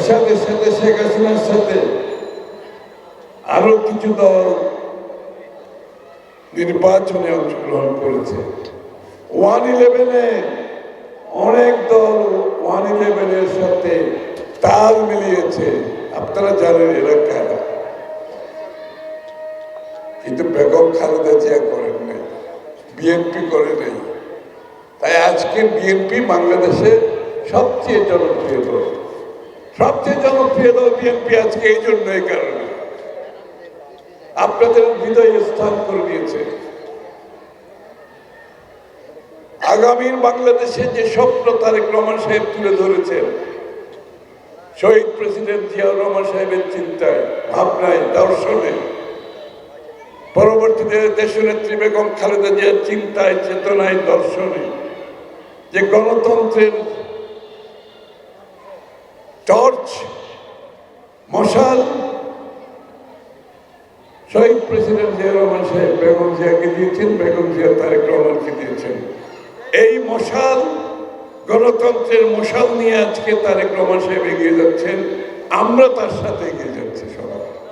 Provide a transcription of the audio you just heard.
এরশাদের সাথে শেখ হাসিনার সাথে আরো কিছু দল নির্বাচনে অংশগ্রহণ করেছে। 111-এ অনেক দল 111-এর সাথে তাল মিলিয়েছে, আপনারা জানেন এরা কারা। কিন্তু বেগম খালেদা জিয়া করেন নাই, বিএনপি করে নাই। তাই আজকে বিএনপি বাংলাদেশের সবচেয়ে জনপ্রিয় দল, সবচেয়ে জনপ্রিয় দল বিএনপি আজকে এই জন্য, এই কারণে আপনাদের হৃদয়ে স্থান করে দিয়েছে। আগামীর বাংলাদেশে যে স্বপ্ন তারেক রহমান সাহেব তুলে ধরেছেন, শহীদ প্রেসিডেন্ট জিয়াউর রহমান সাহেবের চিন্তায়, ভাবনায়, দর্শনে, পরবর্তীতে দেশনেত্রী বেগম খালেদা জিয়ার চিন্তায়, চেতনায়, দর্শনে, যে গণতন্ত্রের টর্চ, মশাল শহীদ প্রেসিডেন্ট জিয়াউর রহমান সাহেব বেগম জিয়াকে দিয়েছেন, বেগম জিয়া তারেক রহমানকে দিয়েছেন। এই মশাল, গণতন্ত্রের মশাল নিয়ে আজকে তারেক রহমান সাহেব এগিয়ে যাচ্ছেন, আমরা তার সাথে এগিয়ে যাচ্ছি।